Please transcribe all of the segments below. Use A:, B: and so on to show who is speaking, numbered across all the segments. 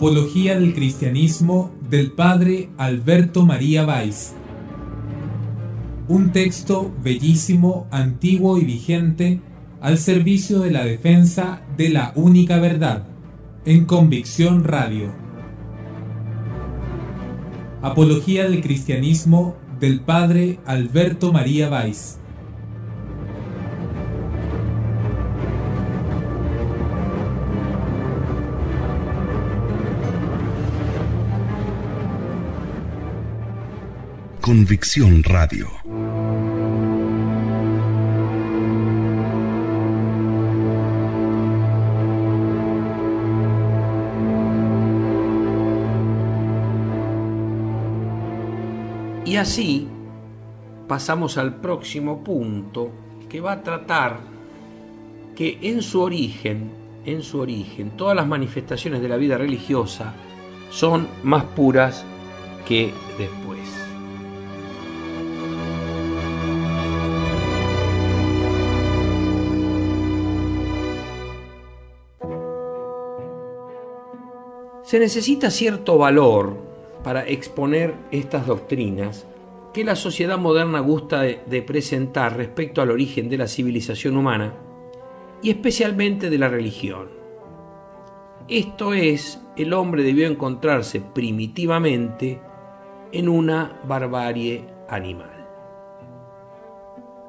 A: Apología del cristianismo del padre Alberto María Valls. Un texto bellísimo, antiguo y vigente al servicio de la defensa de la única verdad, en Convicción Radio. Apología del cristianismo del padre Alberto María Valls.
B: Convicción Radio.
C: Y así pasamos al próximo punto, que va a tratar que en su origen, todas las manifestaciones de la vida religiosa son más puras que después. Se necesita cierto valor para exponer estas doctrinas que la sociedad moderna gusta de presentar respecto al origen de la civilización humana y especialmente de la religión. Esto es, el hombre debió encontrarse primitivamente en una barbarie animal.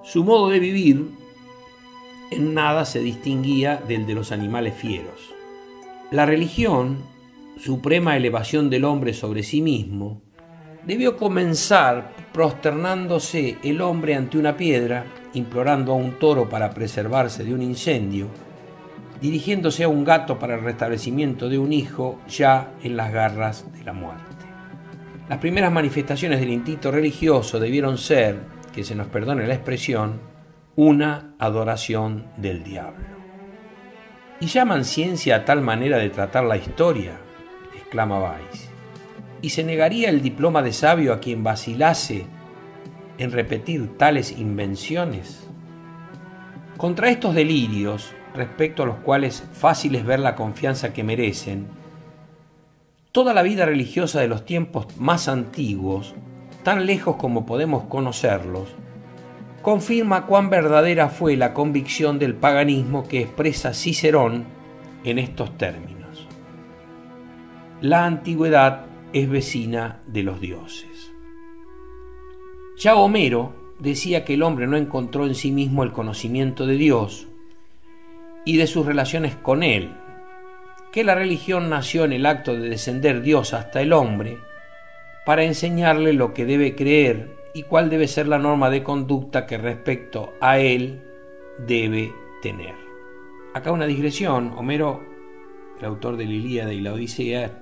C: Su modo de vivir en nada se distinguía del de los animales fieros. La religión, suprema elevación del hombre sobre sí mismo, debió comenzar prosternándose el hombre ante una piedra, implorando a un toro para preservarse de un incendio, dirigiéndose a un gato para el restablecimiento de un hijo ya en las garras de la muerte. Las primeras manifestaciones del instinto religioso debieron ser, que se nos perdone la expresión, una adoración del diablo. ¿Y llaman ciencia a tal manera de tratar la historia?, exclama Valls. ¿Y se negaría el diploma de sabio a quien vacilase en repetir tales invenciones? Contra estos delirios, respecto a los cuales fácil es ver la confianza que merecen, toda la vida religiosa de los tiempos más antiguos, tan lejos como podemos conocerlos, confirma cuán verdadera fue la convicción del paganismo que expresa Cicerón en estos términos: la antigüedad es vecina de los dioses. Ya Homero decía que el hombre no encontró en sí mismo el conocimiento de Dios y de sus relaciones con él, que la religión nació en el acto de descender Dios hasta el hombre para enseñarle lo que debe creer y cuál debe ser la norma de conducta que respecto a él debe tener. Acá una digresión: Homero, el autor de la Ilíada y la Odisea,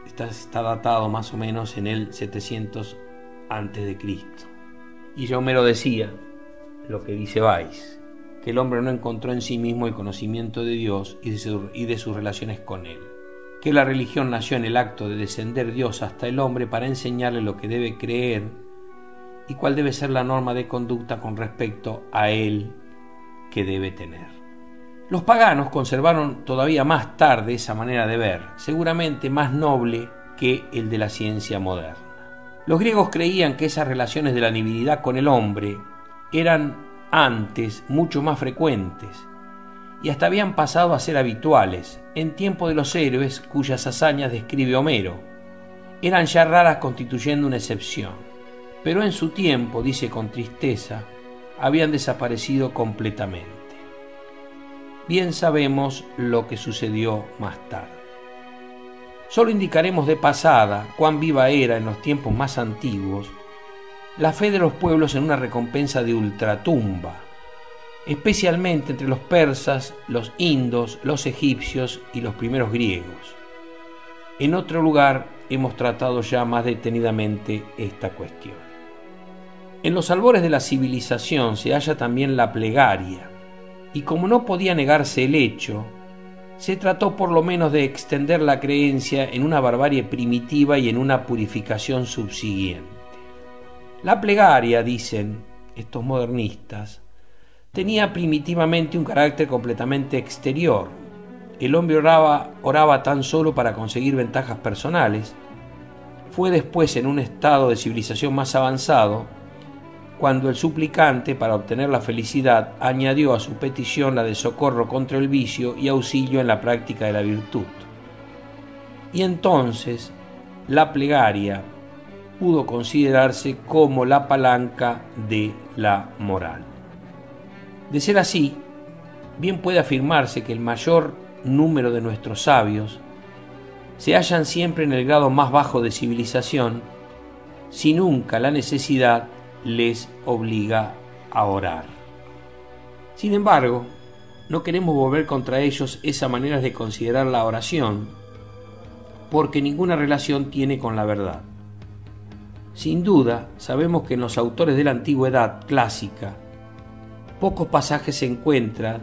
C: está datado más o menos en el 700 a.C. Y ya Homero decía lo que dice Valls, que el hombre no encontró en sí mismo el conocimiento de Dios y de sus relaciones con él, que la religión nació en el acto de descender Dios hasta el hombre para enseñarle lo que debe creer y cuál debe ser la norma de conducta con respecto a él que debe tener. Los paganos conservaron todavía más tarde esa manera de ver, seguramente más noble que el de la ciencia moderna. Los griegos creían que esas relaciones de la divinidad con el hombre eran antes mucho más frecuentes y hasta habían pasado a ser habituales en tiempo de los héroes cuyas hazañas describe Homero. Eran ya raras, constituyendo una excepción, pero en su tiempo, dice con tristeza, habían desaparecido completamente. Bien sabemos lo que sucedió más tarde. Solo indicaremos de pasada cuán viva era en los tiempos más antiguos la fe de los pueblos en una recompensa de ultratumba, especialmente entre los persas, los indos, los egipcios y los primeros griegos. En otro lugar hemos tratado ya más detenidamente esta cuestión. En los albores de la civilización se halla también la plegaria, y como no podía negarse el hecho, se trató por lo menos de extender la creencia en una barbarie primitiva y en una purificación subsiguiente. La plegaria, dicen estos modernistas, tenía primitivamente un carácter completamente exterior, el hombre oraba tan solo para conseguir ventajas personales, fue después, en un estado de civilización más avanzado, cuando el suplicante, para obtener la felicidad, añadió a su petición la de socorro contra el vicio y auxilio en la práctica de la virtud. Y entonces la plegaria pudo considerarse como la palanca de la moral. De ser así, bien puede afirmarse que el mayor número de nuestros sabios se hallan siempre en el grado más bajo de civilización, si nunca la necesidad les obliga a orar. Sin embargo, no queremos volver contra ellos esa manera de considerar la oración, porque ninguna relación tiene con la verdad. Sin duda, sabemos que en los autores de la antigüedad clásica, pocos pasajes se encuentran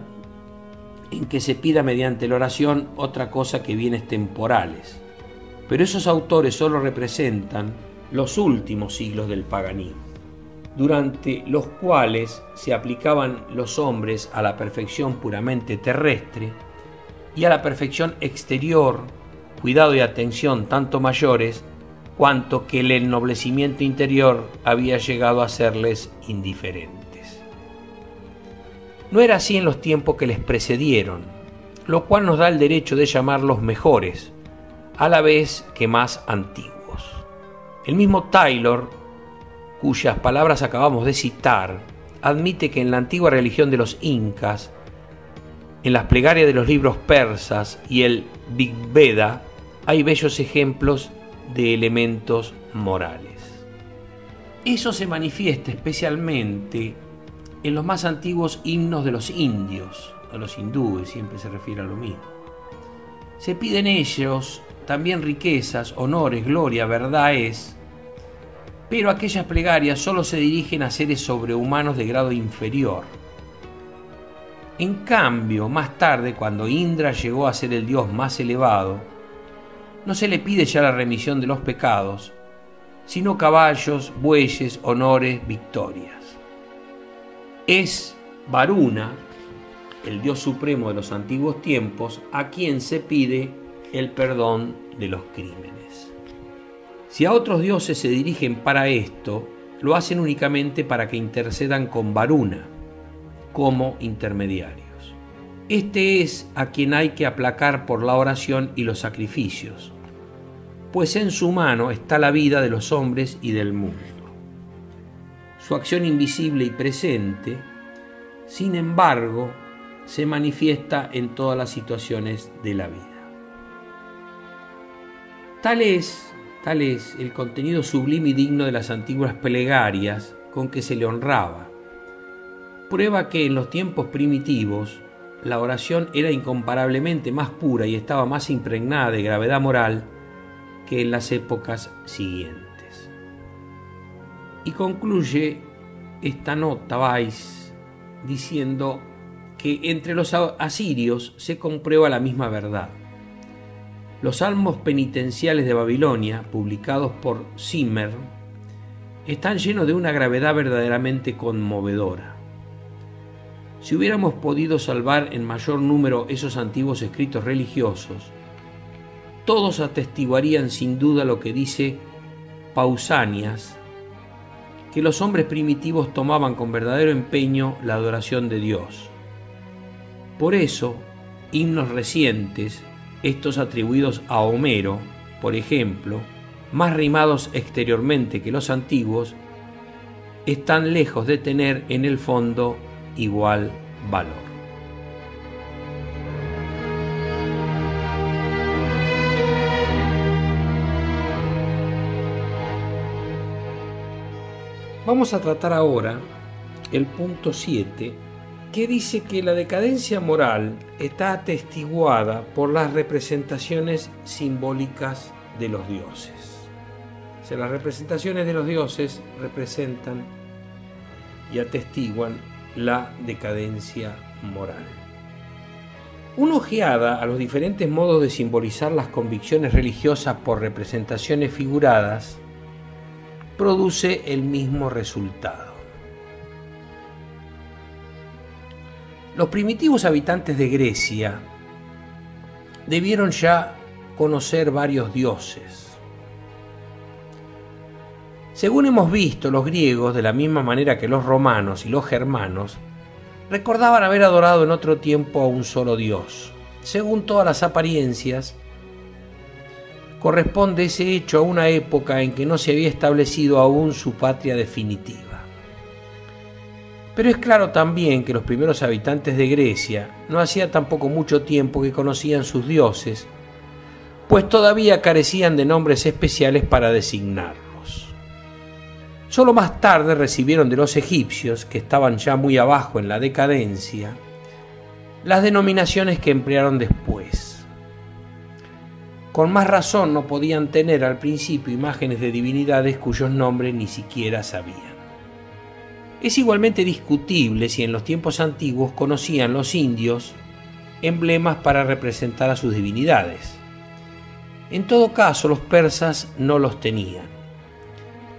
C: en que se pida mediante la oración otra cosa que bienes temporales, pero esos autores solo representan los últimos siglos del paganismo, durante los cuales se aplicaban los hombres a la perfección puramente terrestre y a la perfección exterior, cuidado y atención tanto mayores cuanto que el ennoblecimiento interior había llegado a serles indiferentes. No era así en los tiempos que les precedieron, lo cual nos da el derecho de llamarlos mejores, a la vez que más antiguos. El mismo Taylor, cuyas palabras acabamos de citar, admite que en la antigua religión de los incas, en las plegarias de los libros persas y el Rig Veda, hay bellos ejemplos de elementos morales. Eso se manifiesta especialmente en los más antiguos himnos de los indios, a los hindúes, siempre se refiere a lo mismo. Se piden ellos también riquezas, honores, gloria, verdad es, pero aquellas plegarias solo se dirigen a seres sobrehumanos de grado inferior. En cambio, más tarde, cuando Indra llegó a ser el dios más elevado, no se le pide ya la remisión de los pecados, sino caballos, bueyes, honores, victorias. Es Varuna, el dios supremo de los antiguos tiempos, a quien se pide el perdón de los crímenes. Si a otros dioses se dirigen para esto, lo hacen únicamente para que intercedan con Varuna como intermediarios. Este es a quien hay que aplacar por la oración y los sacrificios, pues en su mano está la vida de los hombres y del mundo. Su acción invisible y presente, sin embargo, se manifiesta en todas las situaciones de la vida. Tal es el contenido sublime y digno de las antiguas plegarias con que se le honraba. Prueba que en los tiempos primitivos la oración era incomparablemente más pura y estaba más impregnada de gravedad moral que en las épocas siguientes. Y concluye esta nota Weiss diciendo que entre los asirios se comprueba la misma verdad. Los salmos penitenciales de Babilonia, publicados por Zimmer, están llenos de una gravedad verdaderamente conmovedora. Si hubiéramos podido salvar en mayor número esos antiguos escritos religiosos, todos atestiguarían sin duda lo que dice Pausanias, que los hombres primitivos tomaban con verdadero empeño la adoración de Dios. Por eso, himnos recientes, estos atribuidos a Homero, por ejemplo, más rimados exteriormente que los antiguos, están lejos de tener en el fondo igual valor. Vamos a tratar ahora el punto 7, que dice que la decadencia moral está atestiguada por las representaciones simbólicas de los dioses. O sea, las representaciones de los dioses representan y atestiguan la decadencia moral. Una ojeada a los diferentes modos de simbolizar las convicciones religiosas por representaciones figuradas produce el mismo resultado. Los primitivos habitantes de Grecia debieron ya conocer varios dioses. Según hemos visto, los griegos, de la misma manera que los romanos y los germanos, recordaban haber adorado en otro tiempo a un solo Dios. Según todas las apariencias, corresponde ese hecho a una época en que no se había establecido aún su patria definitiva. Pero es claro también que los primeros habitantes de Grecia no hacía tampoco mucho tiempo que conocían sus dioses, pues todavía carecían de nombres especiales para designarlos. Solo más tarde recibieron de los egipcios, que estaban ya muy abajo en la decadencia, las denominaciones que emplearon después. Con más razón no podían tener al principio imágenes de divinidades cuyos nombres ni siquiera sabían. Es igualmente discutible si en los tiempos antiguos conocían los indios emblemas para representar a sus divinidades. En todo caso, los persas no los tenían.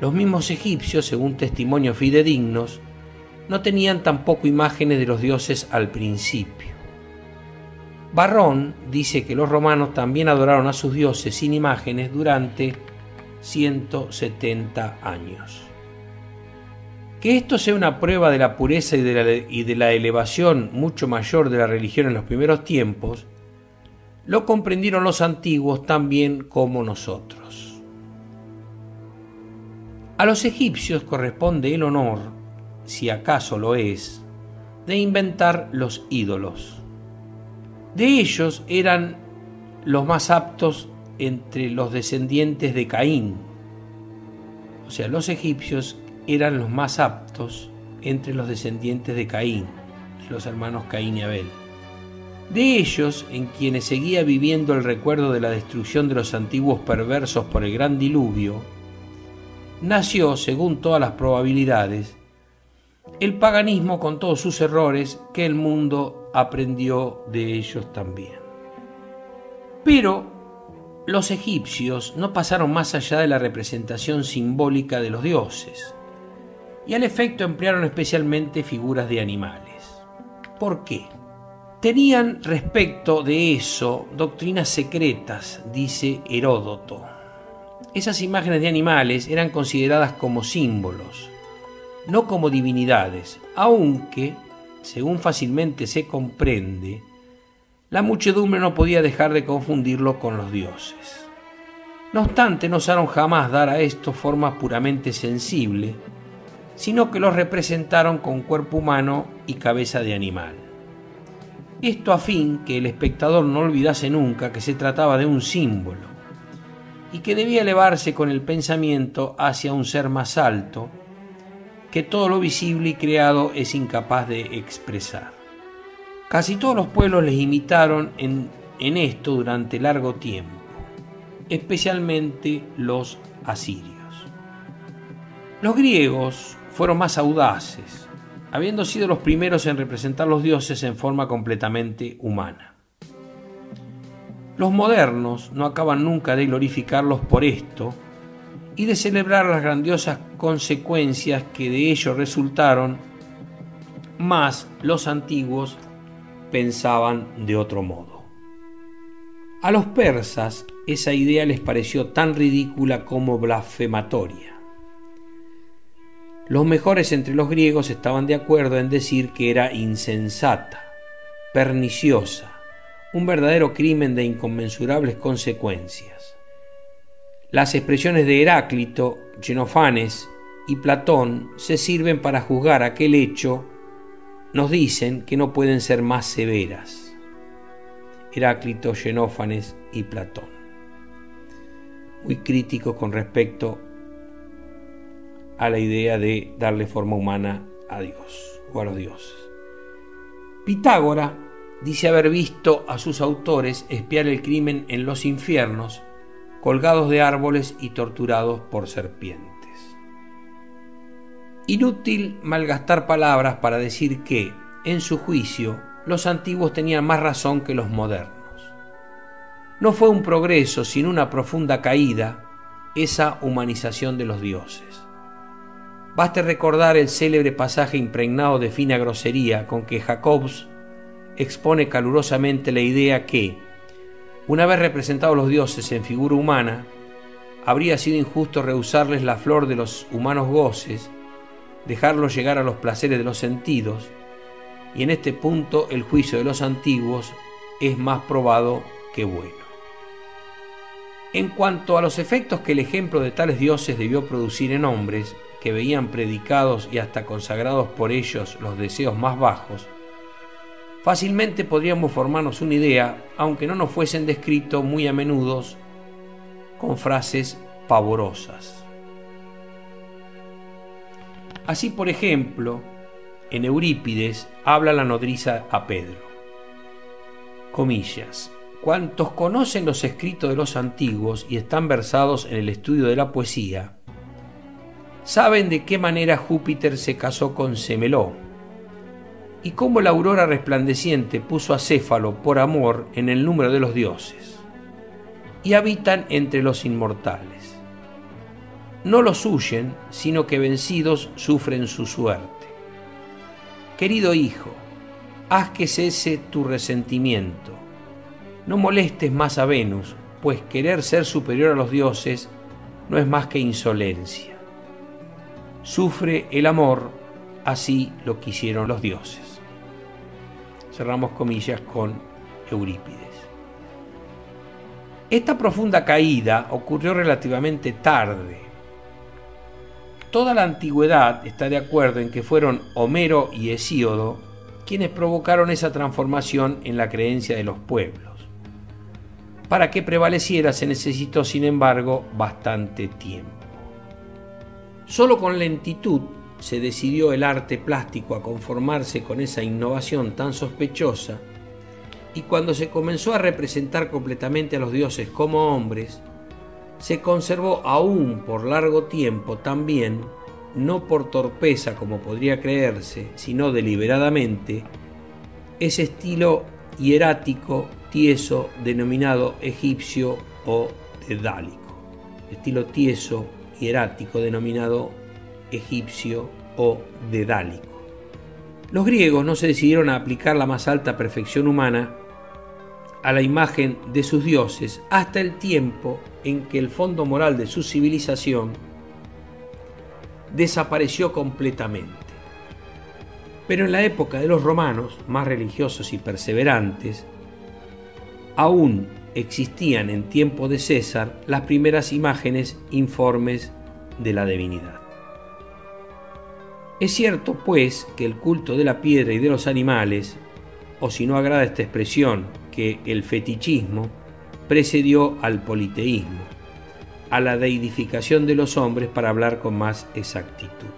C: Los mismos egipcios, según testimonios fidedignos, no tenían tampoco imágenes de los dioses al principio. Varrón dice que los romanos también adoraron a sus dioses sin imágenes durante 170 años. Que esto sea una prueba de la pureza y de la elevación mucho mayor de la religión en los primeros tiempos, lo comprendieron los antiguos tan bien como nosotros. A los egipcios corresponde el honor, si acaso lo es, de inventar los ídolos. De ellos eran los más aptos entre los descendientes de Caín. O sea, los egipcios eran los más aptos entre los descendientes de Caín, de los hermanos Caín y Abel. De ellos, en quienes seguía viviendo el recuerdo de la destrucción de los antiguos perversos por el gran diluvio, nació, según todas las probabilidades, el paganismo con todos sus errores que el mundo aprendió de ellos también. Pero los egipcios no pasaron más allá de la representación simbólica de los dioses, y al efecto emplearon especialmente figuras de animales. ¿Por qué? Tenían respecto de eso doctrinas secretas, dice Heródoto. Esas imágenes de animales eran consideradas como símbolos, no como divinidades, aunque, según fácilmente se comprende, la muchedumbre no podía dejar de confundirlo con los dioses. No obstante, no osaron jamás dar a esto forma puramente sensible, sino que los representaron con cuerpo humano y cabeza de animal. Esto a fin que el espectador no olvidase nunca que se trataba de un símbolo, y que debía elevarse con el pensamiento hacia un ser más alto, que todo lo visible y creado es incapaz de expresar. Casi todos los pueblos les imitaron en esto durante largo tiempo, especialmente los asirios. Los griegos fueron más audaces, habiendo sido los primeros en representar los dioses en forma completamente humana. Los modernos no acaban nunca de glorificarlos por esto y de celebrar las grandiosas consecuencias que de ello resultaron, mas los antiguos pensaban de otro modo. A los persas esa idea les pareció tan ridícula como blasfematoria. Los mejores entre los griegos estaban de acuerdo en decir que era insensata, perniciosa, un verdadero crimen de inconmensurables consecuencias. Las expresiones de Heráclito, Xenofanes y Platón se sirven para juzgar aquel hecho, nos dicen que no pueden ser más severas. Heráclito, Xenófanes y Platón. Muy críticos con respecto a la idea de darle forma humana a Dios o a los dioses. Pitágora dice haber visto a sus autores expiar el crimen en los infiernos, colgados de árboles y torturados por serpientes. Inútil malgastar palabras para decir que, en su juicio, los antiguos tenían más razón que los modernos. No fue un progreso, sino una profunda caída, esa humanización de los dioses. Baste recordar el célebre pasaje impregnado de fina grosería con que Jacobs expone calurosamente la idea que Una vez representados los dioses en figura humana, habría sido injusto rehusarles la flor de los humanos goces, dejarlos llegar a los placeres de los sentidos, y en este punto el juicio de los antiguos es más probado que bueno. En cuanto a los efectos que el ejemplo de tales dioses debió producir en hombres, que veían predicados y hasta consagrados por ellos los deseos más bajos, fácilmente podríamos formarnos una idea, aunque no nos fuesen descritos muy a menudo con frases pavorosas. Así, por ejemplo, en Eurípides habla la nodriza a Pedro. Comillas. Cuantos conocen los escritos de los antiguos y están versados en el estudio de la poesía, saben de qué manera Júpiter se casó con Semeló, y cómo la aurora resplandeciente puso a Céfalo por amor en el número de los dioses, y habitan entre los inmortales. No los huyen, sino que vencidos sufren su suerte. Querido hijo, haz que cese tu resentimiento. No molestes más a Venus, pues querer ser superior a los dioses no es más que insolencia. Sufre el amor, así lo quisieron los dioses. Cerramos comillas con Eurípides. Esta profunda caída ocurrió relativamente tarde. Toda la antigüedad está de acuerdo en que fueron Homero y Hesíodo quienes provocaron esa transformación en la creencia de los pueblos. Para que prevaleciera se necesitó, sin embargo, bastante tiempo. Solo con lentitud se decidió el arte plástico a conformarse con esa innovación tan sospechosa, y cuando se comenzó a representar completamente a los dioses como hombres, se conservó aún por largo tiempo también, no por torpeza como podría creerse, sino deliberadamente, ese estilo hierático tieso denominado egipcio o dedálico. Estilo tieso hierático denominado egipcio o dedálico. Los griegos no se decidieron a aplicar la más alta perfección humana a la imagen de sus dioses hasta el tiempo en que el fondo moral de su civilización desapareció completamente. Pero en la época de los romanos, más religiosos y perseverantes, aún existían en tiempo de César las primeras imágenes informes de la divinidad. Es cierto, pues, que el culto de la piedra y de los animales, o si no agrada esta expresión, que el fetichismo, precedió al politeísmo, a la deidificación de los hombres para hablar con más exactitud.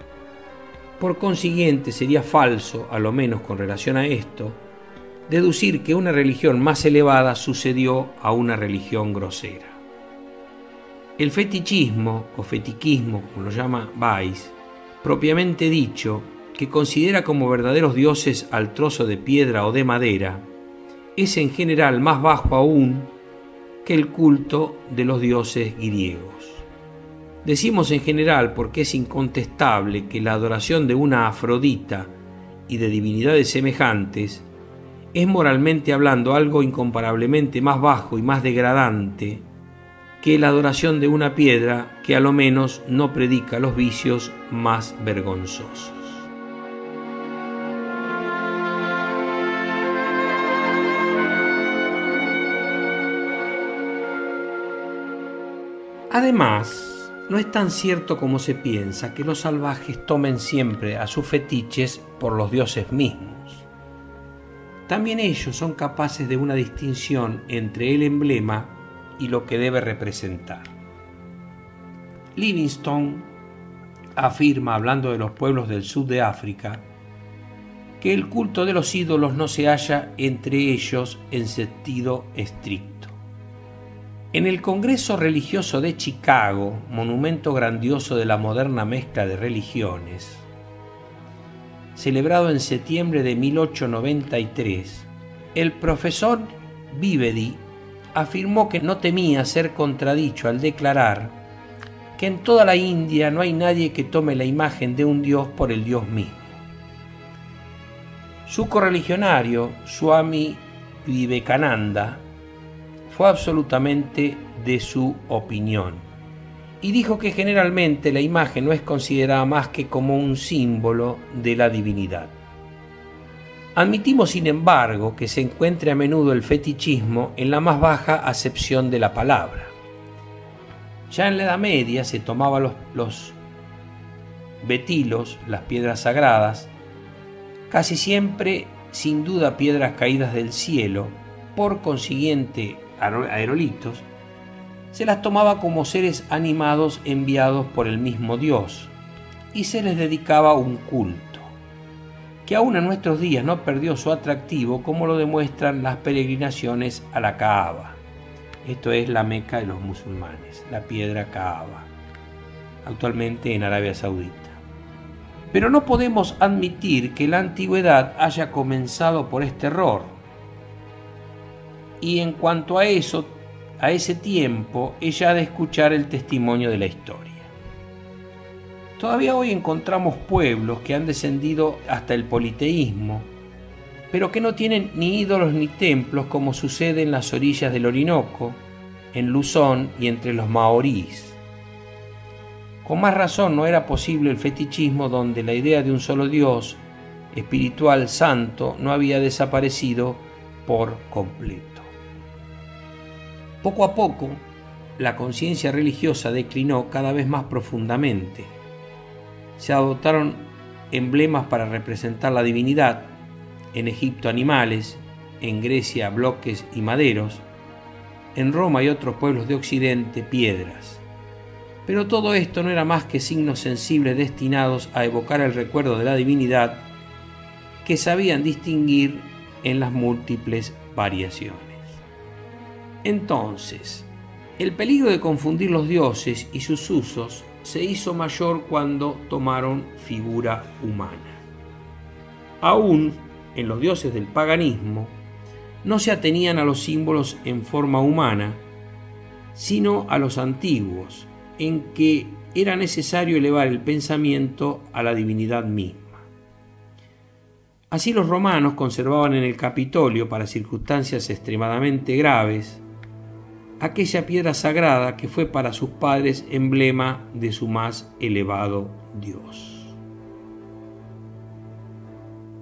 C: Por consiguiente, sería falso, a lo menos con relación a esto, deducir que una religión más elevada sucedió a una religión grosera. El fetichismo, o fetiquismo, como lo llama Weiss, propiamente dicho, que considera como verdaderos dioses al trozo de piedra o de madera, es en general más bajo aún que el culto de los dioses griegos. Decimos en general porque es incontestable que la adoración de una Afrodita y de divinidades semejantes es moralmente hablando algo incomparablemente más bajo y más degradante que la adoración de una piedra que a lo menos no predica los vicios más vergonzosos. Además, no es tan cierto como se piensa que los salvajes tomen siempre a sus fetiches por los dioses mismos. También ellos son capaces de una distinción entre el emblema y lo que debe representar. Livingstone afirma, hablando de los pueblos del sur de África, que el culto de los ídolos no se halla entre ellos en sentido estricto. En el Congreso Religioso de Chicago, monumento grandioso de la moderna mezcla de religiones, celebrado en septiembre de 1893, el profesor Vivedi afirmó que no temía ser contradicho al declarar que en toda la India no hay nadie que tome la imagen de un dios por el dios mismo. Su correligionario, Swami Vivekananda, fue absolutamente de su opinión y dijo que generalmente la imagen no es considerada más que como un símbolo de la divinidad. Admitimos, sin embargo, que se encuentre a menudo el fetichismo en la más baja acepción de la palabra. Ya en la Edad Media se tomaban los betilos, las piedras sagradas, casi siempre sin duda piedras caídas del cielo, por consiguiente aerolitos, se las tomaba como seres animados enviados por el mismo Dios y se les dedicaba un culto, que aún en nuestros días no perdió su atractivo, como lo demuestran las peregrinaciones a la Kaaba. Esto es la Meca de los musulmanes, la piedra Kaaba, actualmente en Arabia Saudita. Pero no podemos admitir que la antigüedad haya comenzado por este error. Y en cuanto a eso, a ese tiempo, es ya de escuchar el testimonio de la historia. Todavía hoy encontramos pueblos que han descendido hasta el politeísmo, pero que no tienen ni ídolos ni templos, como sucede en las orillas del Orinoco, en Luzón y entre los maorís. Con más razón no era posible el fetichismo, donde la idea de un solo Dios espiritual santo no había desaparecido por completo. Poco a poco, la conciencia religiosa declinó cada vez más profundamente. Se adoptaron emblemas para representar la divinidad, en Egipto animales, en Grecia bloques y maderos, en Roma y otros pueblos de Occidente piedras. Pero todo esto no era más que signos sensibles destinados a evocar el recuerdo de la divinidad, que sabían distinguir en las múltiples variaciones. Entonces, el peligro de confundir los dioses y sus usos se hizo mayor cuando tomaron figura humana. Aún en los dioses del paganismo no se atenían a los símbolos en forma humana, sino a los antiguos, en que era necesario elevar el pensamiento a la divinidad misma. Así los romanos conservaban en el Capitolio, para circunstancias extremadamente graves, aquella piedra sagrada que fue para sus padres emblema de su más elevado Dios.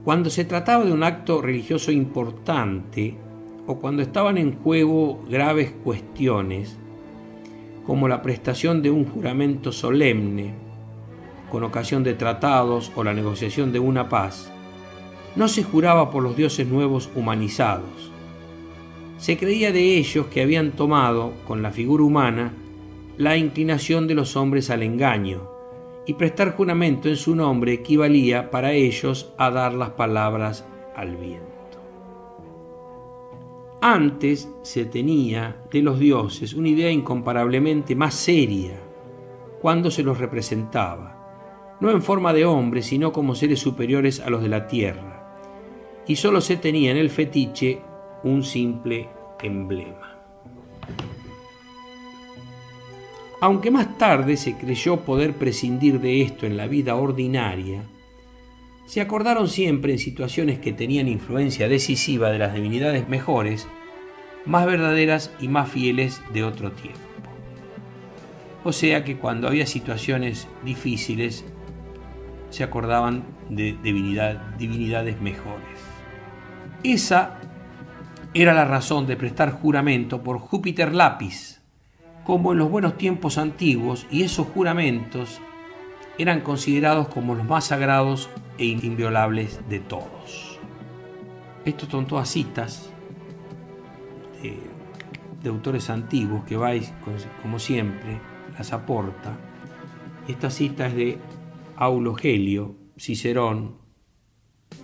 C: Cuando se trataba de un acto religioso importante, o cuando estaban en juego graves cuestiones, como la prestación de un juramento solemne, con ocasión de tratados o la negociación de una paz, no se juraba por los dioses nuevos humanizados. Se creía de ellos que habían tomado, con la figura humana, la inclinación de los hombres al engaño, y prestar juramento en su nombre equivalía para ellos a dar las palabras al viento. Antes se tenía de los dioses una idea incomparablemente más seria cuando se los representaba, no en forma de hombres, sino como seres superiores a los de la tierra, y solo se tenía en el fetiche un simple emblema. Aunque más tarde se creyó poder prescindir de esto en la vida ordinaria, se acordaron siempre en situaciones que tenían influencia decisiva de las divinidades mejores, más verdaderas y más fieles de otro tiempo. O sea que cuando había situaciones difíciles, se acordaban de divinidades mejores. Esa era la razón de prestar juramento por Júpiter Lápiz, como en los buenos tiempos antiguos, y esos juramentos eran considerados como los más sagrados e inviolables de todos. Estos son todas citas de autores antiguos que Weiss, como siempre, las aporta. Esta cita es de Aulo Gelio, Cicerón,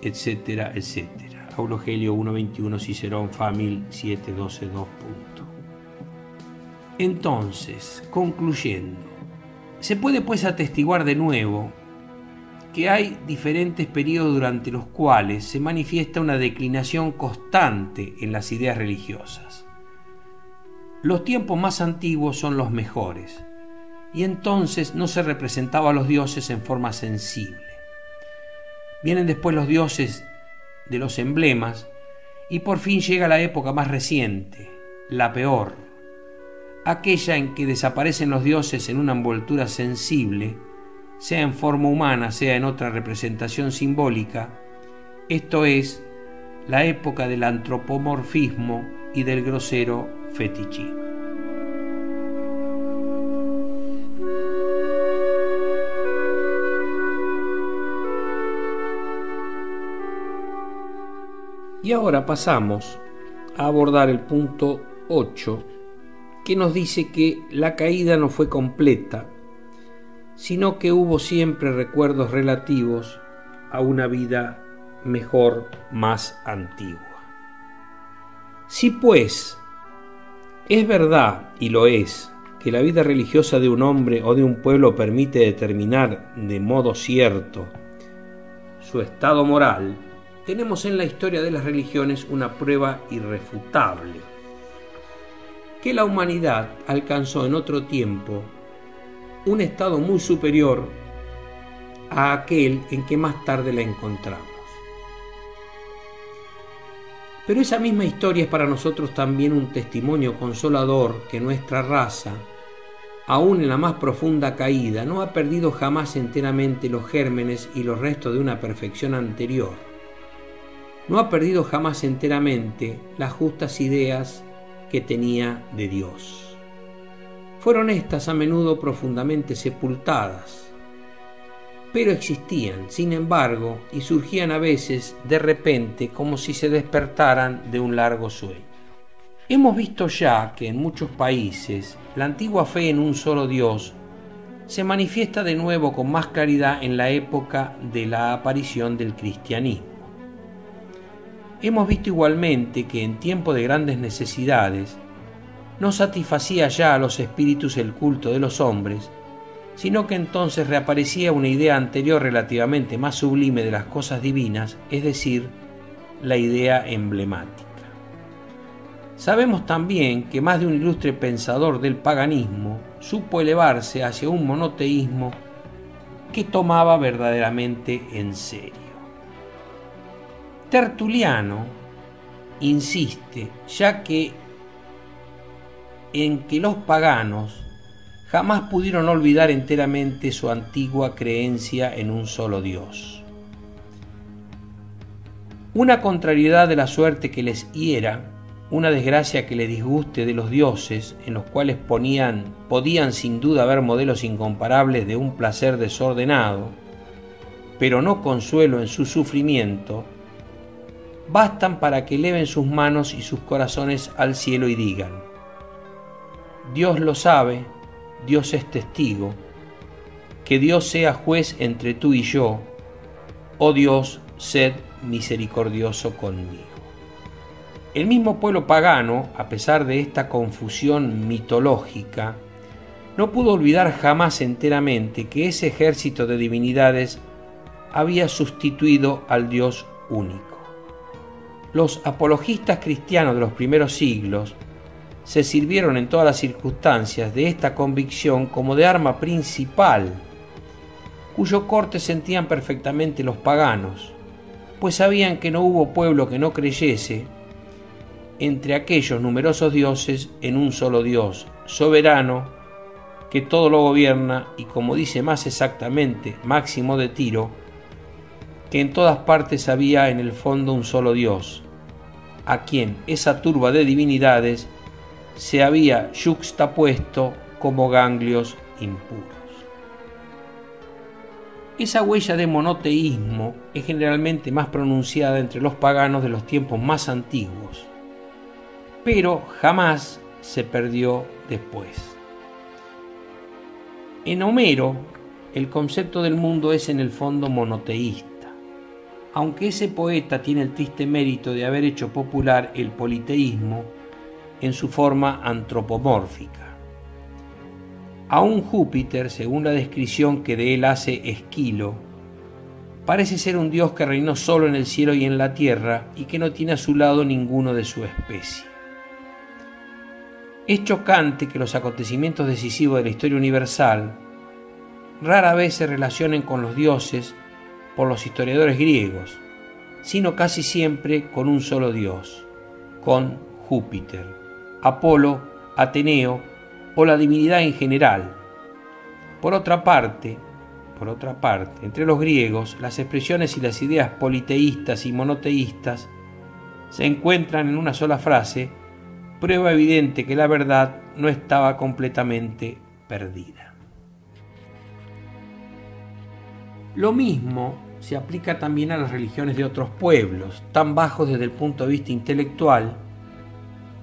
C: etcétera, etcétera. Aulo Gelio 1.21, Cicerón, Famil 7.12, 2. Entonces, concluyendo, se puede pues atestiguar de nuevo que hay diferentes periodos durante los cuales se manifiesta una declinación constante en las ideas religiosas. Los tiempos más antiguos son los mejores, y entonces no se representaba a los dioses en forma sensible. Vienen después los dioses de los emblemas, y por fin llega la época más reciente, la peor, aquella en que desaparecen los dioses en una envoltura sensible, sea en forma humana, sea en otra representación simbólica, esto es, la época del antropomorfismo y del grosero fetichismo. Y ahora pasamos a abordar el punto 8, que nos dice que la caída no fue completa, sino que hubo siempre recuerdos relativos a una vida mejor, más antigua. Si pues es verdad, y lo es, que la vida religiosa de un hombre o de un pueblo permite determinar de modo cierto su estado moral, tenemos en la historia de las religiones una prueba irrefutable, que la humanidad alcanzó en otro tiempo un estado muy superior a aquel en que más tarde la encontramos. Pero esa misma historia es para nosotros también un testimonio consolador que nuestra raza, aún en la más profunda caída, no ha perdido jamás enteramente los gérmenes y los restos de una perfección anterior. No ha perdido jamás enteramente las justas ideas que tenía de Dios. Fueron éstas a menudo profundamente sepultadas, pero existían, sin embargo, y surgían a veces de repente como si se despertaran de un largo sueño. Hemos visto ya que en muchos países la antigua fe en un solo Dios se manifiesta de nuevo con más claridad en la época de la aparición del cristianismo. Hemos visto igualmente que en tiempo de grandes necesidades no satisfacía ya a los espíritus el culto de los hombres, sino que entonces reaparecía una idea anterior relativamente más sublime de las cosas divinas, es decir, la idea emblemática. Sabemos también que más de un ilustre pensador del paganismo supo elevarse hacia un monoteísmo que tomaba verdaderamente en serio. Tertuliano insiste, ya que en que los paganos jamás pudieron olvidar enteramente su antigua creencia en un solo Dios. Una contrariedad de la suerte que les hiera, una desgracia que les disguste de los dioses, en los cuales podían sin duda haber modelos incomparables de un placer desordenado, pero no consuelo en su sufrimiento, bastan para que eleven sus manos y sus corazones al cielo y digan: Dios lo sabe, Dios es testigo, que Dios sea juez entre tú y yo, oh Dios, sed misericordioso conmigo. El mismo pueblo pagano, a pesar de esta confusión mitológica, no pudo olvidar jamás enteramente que ese ejército de divinidades había sustituido al Dios único. Los apologistas cristianos de los primeros siglos se sirvieron en todas las circunstancias de esta convicción como de arma principal, cuyo corte sentían perfectamente los paganos, pues sabían que no hubo pueblo que no creyese entre aquellos numerosos dioses en un solo Dios, soberano, que todo lo gobierna y, como dice más exactamente Máximo de Tiro, que en todas partes había en el fondo un solo Dios, a quien esa turba de divinidades se había yuxtapuesto como ganglios impuros. Esa huella de monoteísmo es generalmente más pronunciada entre los paganos de los tiempos más antiguos, pero jamás se perdió después. En Homero, el concepto del mundo es en el fondo monoteísta, aunque ese poeta tiene el triste mérito de haber hecho popular el politeísmo en su forma antropomórfica. Aún Júpiter, según la descripción que de él hace Esquilo, parece ser un dios que reinó solo en el cielo y en la tierra y que no tiene a su lado ninguno de su especie. Es chocante que los acontecimientos decisivos de la historia universal rara vez se relacionen con los dioses por los historiadores griegos, sino casi siempre con un solo dios, con Júpiter, Apolo, Ateneo o la divinidad en general. Por otra parte, entre los griegos, las expresiones y las ideas politeístas y monoteístas se encuentran en una sola frase, prueba evidente que la verdad no estaba completamente perdida. Lo mismo se aplica también a las religiones de otros pueblos, tan bajos desde el punto de vista intelectual,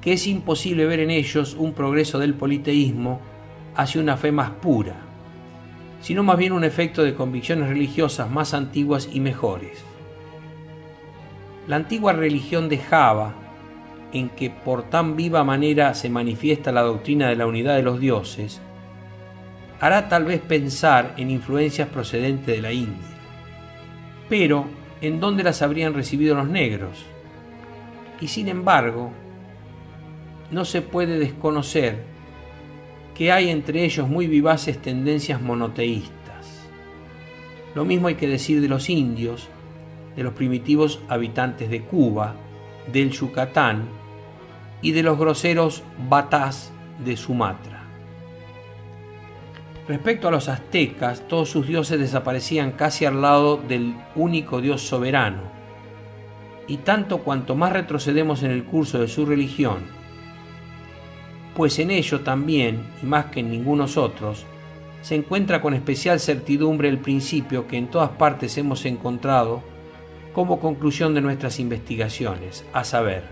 C: que es imposible ver en ellos un progreso del politeísmo hacia una fe más pura, sino más bien un efecto de convicciones religiosas más antiguas y mejores. La antigua religión de Java, en que por tan viva manera se manifiesta la doctrina de la unidad de los dioses, hará tal vez pensar en influencias procedentes de la India. Pero, ¿en dónde las habrían recibido los negros? Y sin embargo, no se puede desconocer que hay entre ellos muy vivaces tendencias monoteístas. Lo mismo hay que decir de los indios, de los primitivos habitantes de Cuba, del Yucatán y de los groseros batás de Sumatra. Respecto a los aztecas, todos sus dioses desaparecían casi al lado del único Dios soberano, y tanto cuanto más retrocedemos en el curso de su religión, pues en ello también, y más que en ningunos otros, se encuentra con especial certidumbre el principio que en todas partes hemos encontrado como conclusión de nuestras investigaciones, a saber,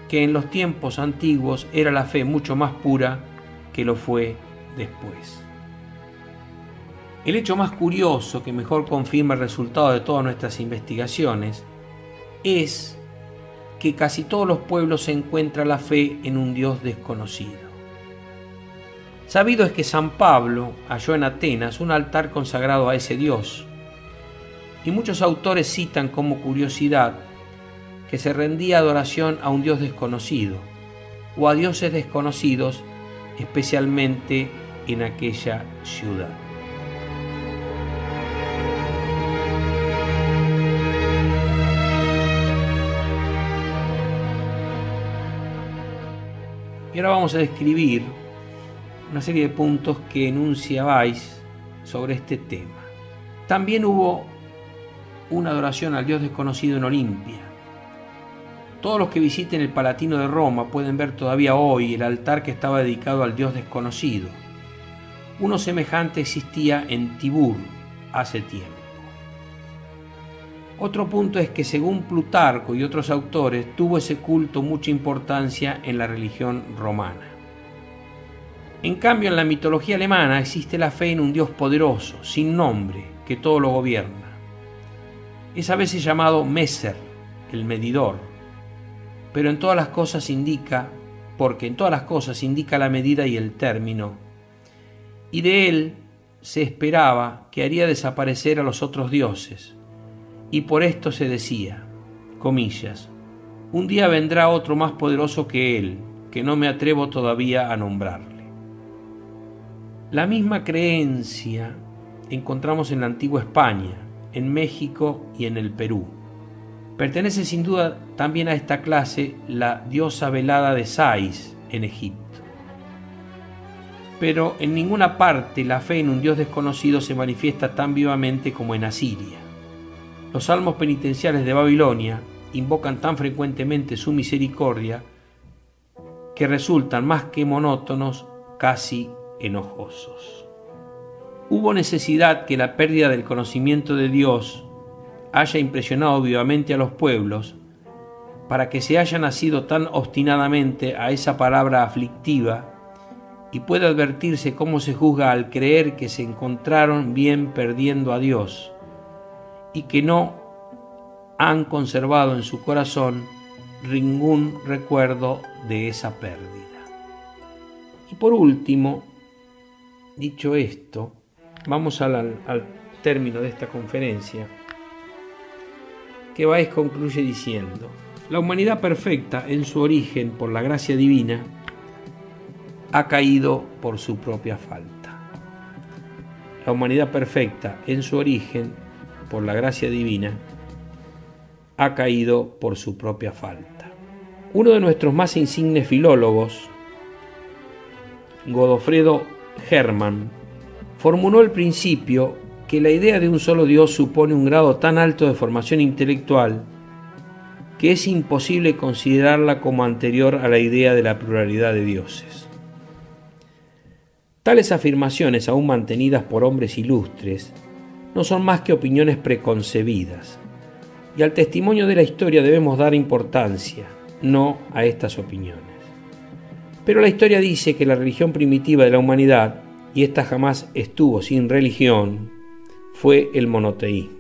C: que en los tiempos antiguos era la fe mucho más pura que lo fue después. El hecho más curioso que mejor confirma el resultado de todas nuestras investigaciones es que casi todos los pueblos se encuentra la fe en un Dios desconocido. Sabido es que San Pablo halló en Atenas un altar consagrado a ese Dios, y muchos autores citan como curiosidad que se rendía adoración a un Dios desconocido, o a dioses desconocidos, especialmente en aquella ciudad. Y ahora vamos a describir una serie de puntos que enuncia Weiss sobre este tema. También hubo una adoración al Dios desconocido en Olimpia. Todos los que visiten el Palatino de Roma pueden ver todavía hoy el altar que estaba dedicado al Dios desconocido. Uno semejante existía en Tibur hace tiempo. Otro punto es que según Plutarco y otros autores tuvo ese culto mucha importancia en la religión romana. En cambio, en la mitología alemana existe la fe en un Dios poderoso, sin nombre, que todo lo gobierna. Es a veces llamado Messer, el medidor, pero en todas las cosas indica la medida y el término, y de él se esperaba que haría desaparecer a los otros dioses, y por esto se decía, comillas, un día vendrá otro más poderoso que él, que no me atrevo todavía a nombrarle. La misma creencia encontramos en la antigua España, en México y en el Perú. Pertenece sin duda también a esta clase la diosa velada de Sais en Egipto. Pero en ninguna parte la fe en un Dios desconocido se manifiesta tan vivamente como en Asiria. Los salmos penitenciales de Babilonia invocan tan frecuentemente su misericordia que resultan más que monótonos, casi enojosos. Hubo necesidad que la pérdida del conocimiento de Dios haya impresionado vivamente a los pueblos para que se hayan asido tan obstinadamente a esa palabra aflictiva y pueda advertirse cómo se juzga al creer que se encontraron bien perdiendo a Dios y que no han conservado en su corazón ningún recuerdo de esa pérdida. Y por último, dicho esto, vamos al término de esta conferencia, que Weiss concluye diciendo: la humanidad perfecta en su origen por la gracia divina ha caído por su propia falta. La humanidad perfecta en su origen por la gracia divina ha caído por su propia falta. Uno de nuestros más insignes filólogos, Godofredo Hermann, formuló el principio que la idea de un solo Dios supone un grado tan alto de formación intelectual que es imposible considerarla como anterior a la idea de la pluralidad de dioses. Tales afirmaciones, aún mantenidas por hombres ilustres, no son más que opiniones preconcebidas, y al testimonio de la historia debemos dar importancia, no a estas opiniones. Pero la historia dice que la religión primitiva de la humanidad, y ésta jamás estuvo sin religión, fue el monoteísmo.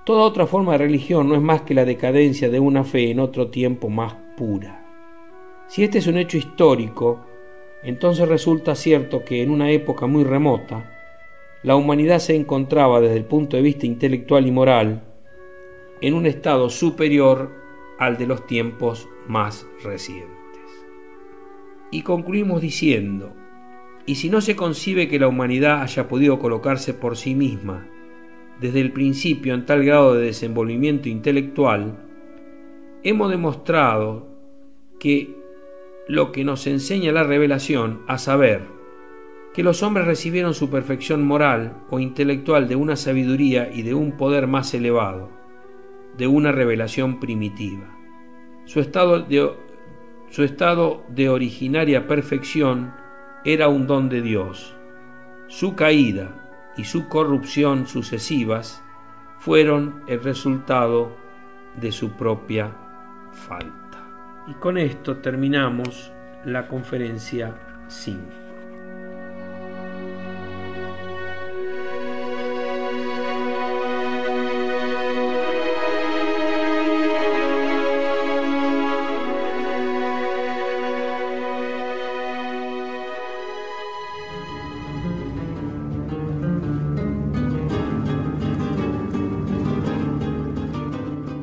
C: Toda otra forma de religión no es más que la decadencia de una fe en otro tiempo más pura. Si este es un hecho histórico, entonces resulta cierto que en una época muy remota, la humanidad se encontraba desde el punto de vista intelectual y moral en un estado superior al de los tiempos más recientes. Y concluimos diciendo, y si no se concibe que la humanidad haya podido colocarse por sí misma desde el principio en tal grado de desenvolvimiento intelectual, hemos demostrado que lo que nos enseña la revelación, a saber, que los hombres recibieron su perfección moral o intelectual de una sabiduría y de un poder más elevado, de una revelación primitiva. Su estado de originaria perfección era un don de Dios. Su caída y su corrupción sucesivas fueron el resultado de su propia falta. Y con esto terminamos la conferencia 5.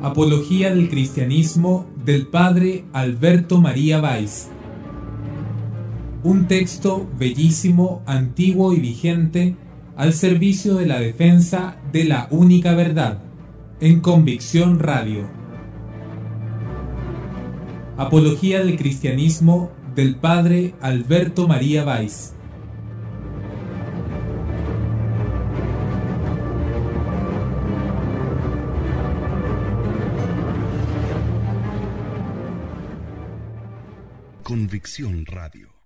A: Apología del cristianismo del padre Alberto María Valls. Un texto bellísimo, antiguo y vigente al servicio de la defensa de la única verdad, en Convicción Radio. Apología del cristianismo del padre Alberto María Valls.
B: Convicción Radio.